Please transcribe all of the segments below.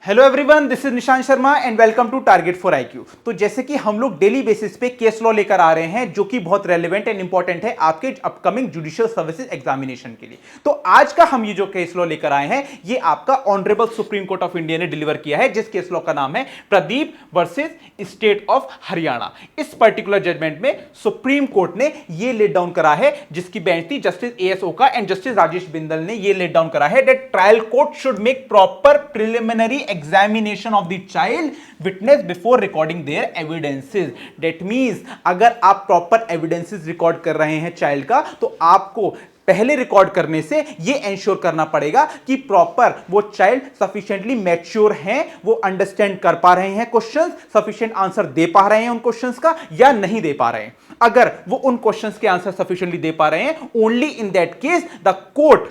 Hello everyone, this is Nishant Sharma and welcome to Target for IQ. तो जैसे कि हम लोग डेली बेसिस पे केस लॉ लेकर आ रहे हैं जो कि बहुत रेलेवेंट एंड इंपॉर्टेंट है आपके अपकमिंग जुडिशियल सर्विसेज एग्जामिनेशन के लिए। तो आज का हम ये जो केस लॉ लेकर आए हैं ये आपका honourable supreme court of India ने डिलीवर किया है, जिस केस लॉ का नाम है Pradeep versus state of Haryana. इस पर्टिकुलर जजमेंट में सुप्रीम कोर्ट ने ये लेट डाउन करा है, जिसकी बेंच थी जस्टिस एएस ओका एंड जस्टिस राजेश बिंदल ने ये लेट डाउन करा है that trial court should make proper preliminary examination of the child witness before recording their evidences. That means अगर आप proper evidences रिकॉर्ड कर रहे हैं चाइल्ड का तो आपको पहले रिकॉर्ड करने से ये एंश्योर करना पड़ेगा कि प्रॉपर वो चाइल्ड सफिशिएंटली मैच्योर हैं, वो अंडरस्टैंड कर पा रहे हैं क्वेश्चंस, सफिशिएंट आंसर दे पा रहे हैं उन क्वेश्चंस का या नहीं दे पा रहे हैं। अगर वो उन क्वेश्चंस के आंसर सफिशिएंटली दे पा रहे हैं, only in that case the court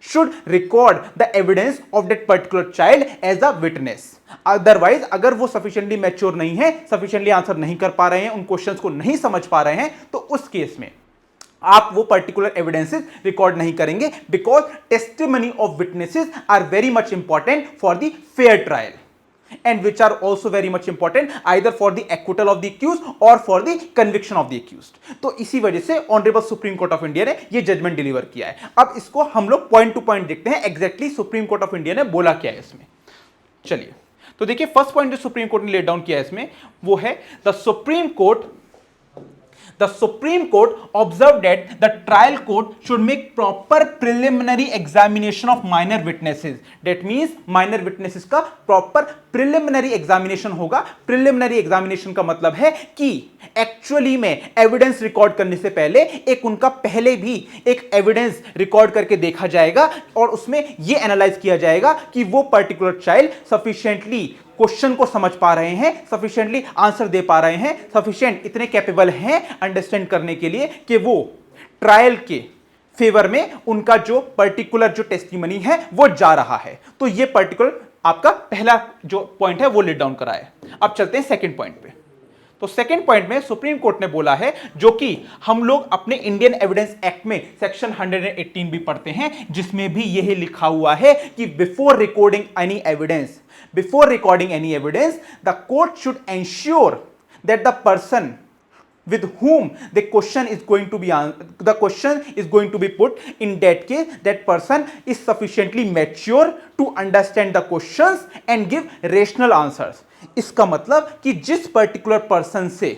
should record the evidence of that particular child as a witness. Otherwise, अगर वो sufficiently mature नहीं है, sufficiently आंसर नहीं कर पा रहे हैं, उन क्वेश्चंस को नहीं समझ पा रहे हैं, तो उस केस में आप वो पर्टिकुलर एविडेंसेस रिकॉर्ड नहीं करेंगे, because testimony of witnesses are very much important for the fair trial and which are also very much important either for the acquittal of the accused or for the conviction of the accused. तो इसी वजह से honourable supreme court of India ने ये judgement deliver किया है। अब इसको हम लोग पॉइंट टू पॉइंट देखते हैं exactly supreme court of India ने बोला क्या है इसमें। चलिए, तो देखिए फर्स्ट पॉइंट जो सुप्रीम कोर्ट ने लेट डाउन किया है इसमें वो है the Supreme Court observed that the trial court should make proper preliminary examination of minor witnesses. That means minor witnesses का proper preliminary examination होगा। preliminary examination का मतलब है कि एक्चुअली में एविडेंस रिकॉर्ड करने से पहले एक उनका पहले भी एक एविडेंस रिकॉर्ड करके देखा जाएगा और उसमें यह एनालाइज किया जाएगा कि वो पर्टिकुलर चाइल्ड सफिशिएंटली क्वेश्चन को समझ पा रहे हैं, सफिशिएंटली आंसर दे पा रहे हैं, सफिशिएंट इतने कैपेबल हैं अंडरस्टैंड करने के लिए कि वो ट्रायल के फेवर में उनका जो पर्टिकुलर जो टेस्टिमनी है वो जा रहा है। तो ये पर्टिकुलर आपका पहला जो पॉइंट है वो लेट डाउन करा है। अब चलते हैं सेकंड पॉइंट पे। तो सेकंड पॉइंट में सुप्रीम कोर्ट ने बोला है, जो कि हम लोग अपने इंडियन एविडेंस एक्ट में सेक्शन 118 भी पढ़ते हैं, जिसमें भी यही लिखा हुआ है कि before recording any evidence the court should ensure that the person with whom the question is going to be put, in that case that person is sufficiently mature to understand the questions and give rational answers. इसका मतलब कि जिस particular person से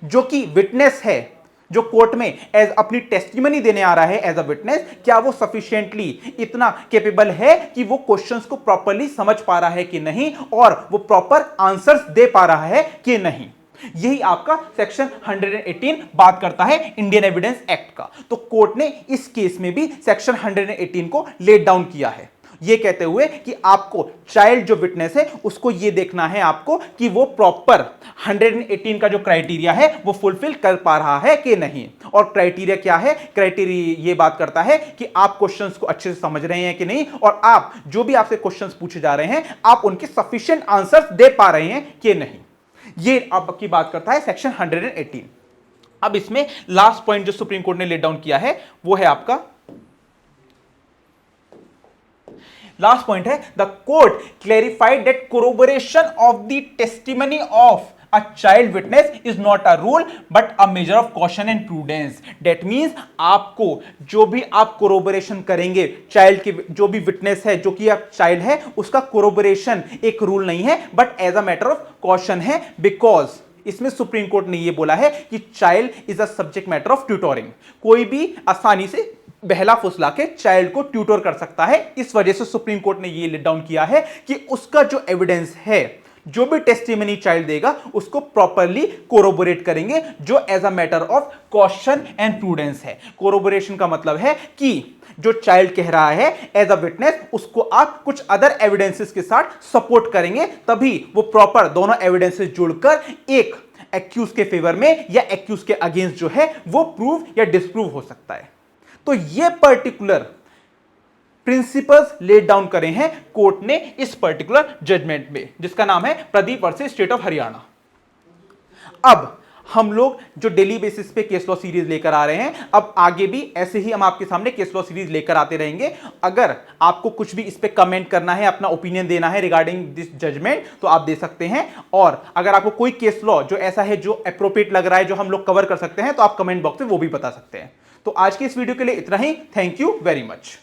जो कि witness है, जो court में एज अपनी टेस्टिमनी देने आ रहा है एज अ विटनेस, क्या वो सफिशिएंटली इतना कैपेबल है कि वो क्वेश्चंस को प्रॉपर्ली समझ पा रहा है कि नहीं और वो प्रॉपर आंसर्स दे पा रहा है कि नहीं। यही आपका सेक्शन 118 बात करता है इंडियन एविडेंस एक्ट का। तो कोर्ट ने इस केस में भी सेक्शन 118 को लेट डाउन किया है, ये कहते हुए कि आपको चाइल्ड जो विटनेस है उसको ये देखना है आपको कि वो प्रॉपर 118 का जो क्राइटेरिया है वो फुलफिल कर पा रहा है कि नहीं। और क्राइटेरिया क्या है? क्राइटेरिया ये बात करता है कि आप क्वेश्चंस को अच्छे से समझ रहे हैं कि नहीं, और आप जो भी आपसे क्वेश्चंस पूछे जा रहे हैं आप उनके सफिशिएंट आंसर्स दे पा रहे हैं कि नहीं। ये आपकी बात करता है सेक्शन 118। अब इसमें लास्ट पॉइंट जो सुप्रीम कोर्ट ने लेट डाउन किया है वो है आपका लास्ट पॉइंट है the court clarified that corroboration of the testimony of a child witness is not a rule but a measure of caution and prudence. That means आपको जो भी आप कोरोबोरेशन करेंगे चाइल्ड के, जो भी विटनेस है जो कि आप चाइल्ड है, उसका कोरोबोरेशन एक रूल नहीं है but as a matter of caution है, बिकॉज इसमें सुप्रीम कोर्ट ने यह बोला है कि child is a subject matter of tutoring. कोई भी आसानी से बहला फुसला के चाइल्ड को ट्यूटर कर सकता है। इस वजह से सुप्रीम कोर्ट ने यह लेट डाउन किया है कि उसका जो एविडेंस है, जो भी टेस्टिमनी चाइल्ड देगा उसको प्रॉपरली कोरोबोरेट करेंगे, जो as a matter of caution and prudence है। कोरोबोरेशन का मतलब है कि जो चाइल्ड कह रहा है एज अ विटनेस उसको आप कुछ अदर एविडेंसेस के साथ सपोर्ट करेंगे, तभी वो प्रॉपर दोनों एविडेंसेस जुड़कर एक एक्यूज के फेवर में या एक्यूज के अगेंस्ट जो है वो प्रूव या डिसप्रूव हो सकता है। तो ये पर्टिकुलर प्रिंसिपल्स लेट डाउन करे हैं कोर्ट ने इस पर्टिकुलर जजमेंट में, जिसका नाम है Pradeep versus state of Haryana. अब हम लोग जो डेली बेसिस पे केस लॉ सीरीज लेकर आ रहे हैं, अब आगे भी ऐसे ही हम आपके सामने केस लॉ सीरीज लेकर आते रहेंगे। अगर आपको कुछ भी इस पे कमेंट करना है, अपना ओपिनियन देना है रिगार्डिंग दिस जजमेंट, तो आप दे सकते हैं। और अगर आपको कोई केस लॉ जो ऐसा है जो एप्रोप्रिएट लग रहा है, जो हम लोग कवर कर सकते हैं, तो आप कमेंट बॉक्स में वो भी बता सकते हैं। तो आज की इस वीडियो के लिए इतना ही। Thank you very much.